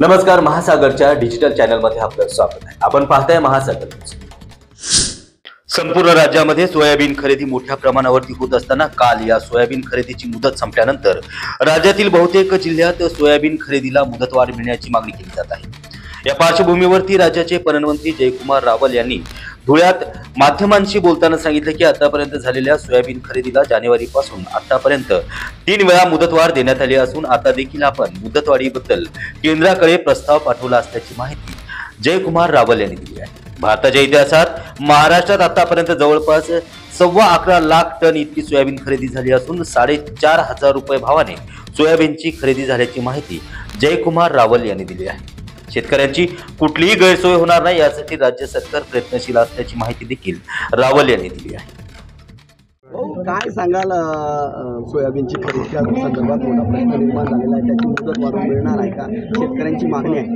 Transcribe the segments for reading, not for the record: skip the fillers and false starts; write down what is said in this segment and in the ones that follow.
नमस्कार, महासागरच्या डिजिटल चॅनलमध्ये आपलं स्वागत आहे। आपण पाहताय महासागर न्यूज। संपूर्ण राज्यामध्ये सोयाबीन खरेदी मोठ्या प्रमाणावरती होत असताना काल या सोयाबीन खरेदीची मुदत संपल्यानंतर राज्यातील बहुतेक जिल्ह्यात सोयाबीन खरेदीला मुदतवाढ मिळण्याची मागणी केली जात आहे। या पार्श्वभूमीवरती राज्याचे पणन मंत्री जयकुमार रावल यांनी धुळ्यात माध्यमांशी बोलताना सांगितले की आतापर्यंत झालेल्या सोयाबीन खरेदीला जानेवारीपासून आतापर्यंत 3 वेळा मुदतवाढ देण्यात आली असून आता देखील आपण मुदतवाढीबद्दल केंद्राकडे प्रस्ताव पाठवला असल्याची माहिती जयकुमार रावल यांनी दिली आहे। भारताच्या इतिहासात महाराष्ट्रात आतापर्यंत जवळपास 11.25 लाख टन इतकी सोयाबीन खरेदी झाली असून 4,500 रुपये भावाने सोयाबीनची खरेदी झाल्याची माहिती जयकुमार रावल यांनी दिली आहे। शेतकऱ्यांची कुठलीही गैरसोय होणार नाही यासाठी राज्य सरकार प्रयत्नशील असल्याची माहिती देखील रावल यांनी दिली आहे। काय सांगाल, सोयाबीनची खरेदीच्या संदर्भात मोठा प्रश्न निर्माण झालेला आहे, त्याची मुदत वाढवून मिळणार आहे का? शेतकऱ्यांची मागणी आहे।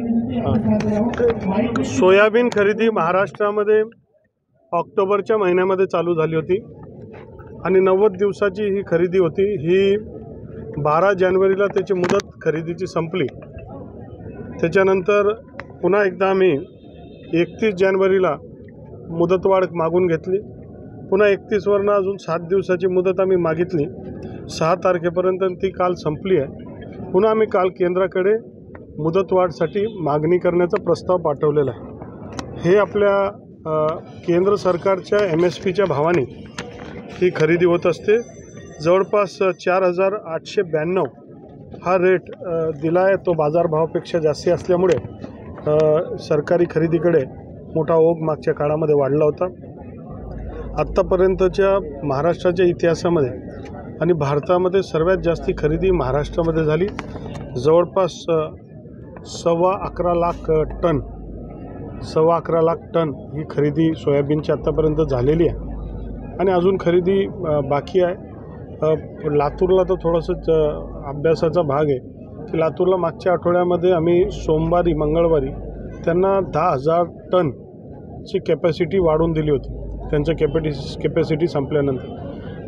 सोयाबीन खरेदी महाराष्ट्रामध्ये ऑक्टोबरच्या महिन्यामध्ये चालू झाली होती आणि 90 दिवसाची ही खरेदी होती। ही 12 जानेवारीला त्याची मुदत खरेदीची संपली। त्याच्यानंतर पुन्हा एकदा आम्ही 31 जानेवारीला मुदतवाढ मागून घेतली। पुन्हा 31 वरनं अजून 7 दिवसाची मुदत आम्ही मागितली। 6 तारखेपर्यंत ती काल संपली आहे। पुन्हा आम्ही काल केंद्राकडे मुदतवाढसाठी मागणी करण्याचा प्रस्ताव पाठवलेला आहे। हे आपल्या केंद्र सरकारच्या MSPच्या भावाने ही खरेदी होत असते। जवळपास 4,892 हा रेट दिला आहे। तो बाजारभावापेक्षा जास्ती असल्यामुळे सरकारी खरेदीकडे मोठा ओघ मागच्या काळामध्ये वाढला होता। आत्तापर्यंतच्या महाराष्ट्राच्या इतिहासामध्ये आणि भारतामध्ये सर्वात जास्ती खरेदी महाराष्ट्रामध्ये झाली। जवळपास 11.25 लाख टन 11.25 लाख टन ही खरेदी सोयाबीनची आत्तापर्यंत झालेली आहे आणि अजून खरेदी बाकी आहे। लातूरला तर थोडंसं अभ्यासाचा भाग आहे की लातूरला मागच्या आठवड्यामध्ये आम्ही सोमवारी मंगळवारी त्यांना 10,000 टनची कॅपॅसिटी वाढवून दिली होती। त्यांचं कॅपॅसिटी संपल्यानंतर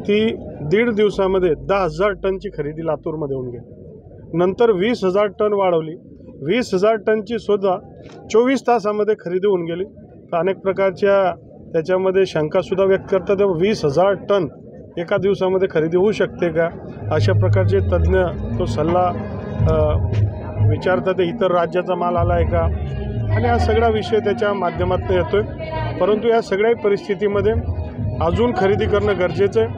ती 1.5 दिवसामध्ये 10,000 टनची खरेदी लातूरमध्ये होऊन गेली। नंतर 20,000 टन वाढवली। 20,000 टनची सुद्धा 24 तासामध्ये खरेदी होऊन गेली। तर अनेक प्रकारच्या त्याच्यामध्ये शंकासुद्धा व्यक्त करतात, 20,000 टन एका दिवसामध्ये खरेदी होऊ शकते का? अशा प्रकारचे तज्ज्ञ तो सल्ला विचारतात, इतर राज्याचा माल आला आहे का? आणि हा सगळा विषय त्याच्या माध्यमातून येतो आहे। परंतु या सगळ्या परिस्थितीमध्ये अजून खरेदी करणं गरजेचं आहे।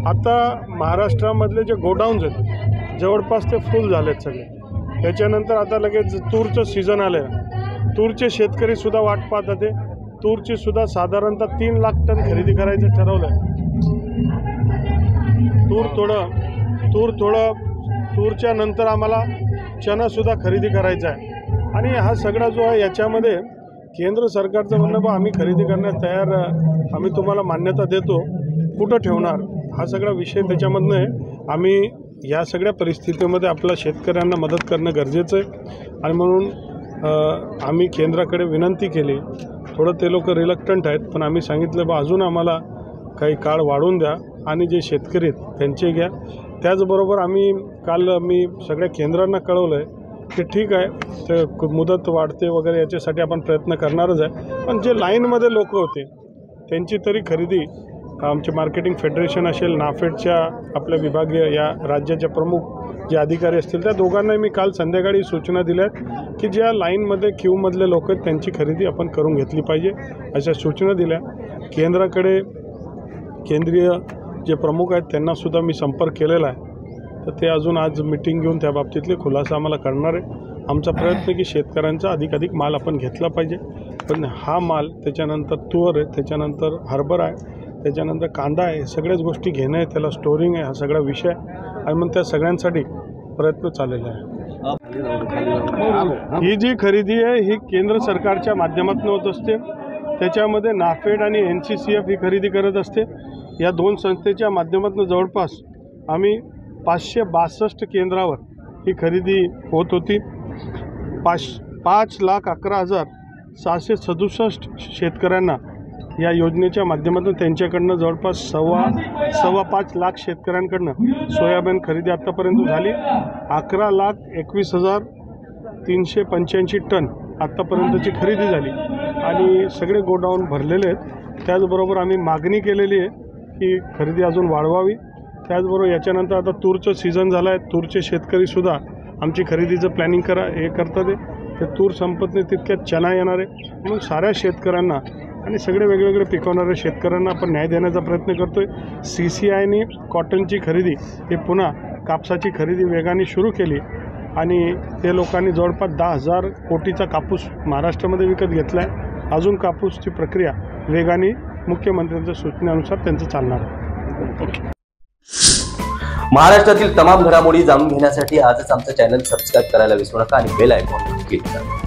आता महाराष्ट्रामधले जे गोडाऊन्स आहेत जवळपास ते फुल झाले आहेत सगळे। त्याच्यानंतर आता लगेच तूरचं सीझन आलं आहे। तूरचे शेतकरीसुद्धा वाट पाहतात ते तूरचीसुद्धा साधारणतः 3 लाख टन खरेदी करायचं ठरवलं आहे। तूरच्या नंतर आम्हाला चणासुद्धा खरेदी करायचा आहे। आणि हा सगळा जो आहे याच्यामध्ये केंद्र सरकारचं म्हणणं बा आम्ही खरेदी करण्यास तयार, आम्ही तुम्हाला मान्यता देतो, कुठं ठेवणार हा सगळा विषय त्याच्यामधनं आहे। आम्ही या सगळ्या परिस्थितीमध्ये आपल्या शेतकऱ्यांना मदत करणं गरजेचं आहे आणि म्हणून आम्ही केंद्राकडे विनंती केली। थोडं ते लोक रिलक्टंट आहेत, पण आम्ही सांगितलं बा अजून आम्हाला काही काळ वाढवून द्या आणि जे शेतकरी आहेत त्यांचे घ्या। त्याचबरोबर मी सगळ्या केंद्रांना कळवलं आहे की ठीक आहे, ते मुदत वाढते वगैरे याच्यासाठी आपण प्रयत्न करणारच आहे। पण जे लाईनमध्ये लोक होते त्यांची तरी खरेदी आमचे मार्केटिंग फेडरेशन असेल, नाफेडच्या आपल्या विभागीय या राज्याच्या प्रमुख जे अधिकारी असतील त्या दोघांनाही मी काल संध्याकाळी सूचना दिल्या की ज्या लाईनमध्ये क्यूमधले लोक आहेत त्यांची खरेदी आपण करून घेतली पाहिजे अशा सूचना दिल्या। केंद्राकडे केंद्रीय जे प्रमुख आहेत त्यांनासुद्धा मी संपर्क केलेला आहे। तर ते अजून आज मीटिंग घेऊन त्या बाबतीतले खुलासा आम्हाला करणार आहे। आमचा प्रयत्न की शेतकऱ्यांचा अधिकाधिक माल आपण घेतला पाहिजे। पण हा माल त्याच्यानंतर तूर आहे, त्याच्यानंतर हरभरा आहे, त्याच्यानंतर कांदा आहे, सगळ्याच गोष्टी घेणं आहे, त्याला स्टोरिंग आहे, हा सगळा विषय आणि मग त्या सगळ्यांसाठी प्रयत्न चाललेला आहे। ही जी खरेदी आहे ही केंद्र सरकारच्या माध्यमातून होत असते। त्याच्यामध्ये नाफेड आणि NCCF ही खरेदी करत असते। या दोन संस्थेच्या माध्यमातून जवळपास आम्ही 562 केंद्रावर ही खरेदी होत होती। 5,11,667 शेतकऱ्यांना या योजनेच्या माध्यमातून त्यांच्याकडनं जवळपास 5.25 लाख शेतकऱ्यांकडनं सोयाबीन खरेदी आत्तापर्यंत झाली। 11,21,000 385 टन आत्तापर्यंतची खरेदी झाली आणि सगळे गोडाऊन भरलेले आहेत. त्याचबरोबर आम्ही मागणी केलेली आहे की खरेदी अजून वाढवावी. त्याचबरोबर याच्यानंतर आता तूरचं सीझन झालं आहे. तूरचे शेतकरीसुद्धा आमची खरेदीचं प्लॅनिंग करतात आहे. ते तूर संपत नाही तितक्यात चणा येणार आहे. म्हणून साऱ्या शेतकऱ्यांना आणि सगळे वेगवेगळे पिकवणाऱ्या शेतकऱ्यांना आपण न्याय देण्याचा प्रयत्न करतो आहे. CCIने कॉटनची खरेदी हे पुन्हा कापसाची खरेदी वेगाने सुरू केली आणि ते लोकांनी जवळपास 10,000 कोटीचा कापूस महाराष्ट्रामध्ये विकत घेतला आहे. अजून कापूसची प्रक्रिया वेगाने मुख्यमंत्र्यांच्या सूचनेनुसार त्यांचं चालणार आहे. महाराष्ट्रातील तमाम घडामोडी जाणून घेण्यासाठी आजच आमचं चॅनल सबस्क्राईब करायला विसरू नका आणि बेल आयकॉन क्लिक करा.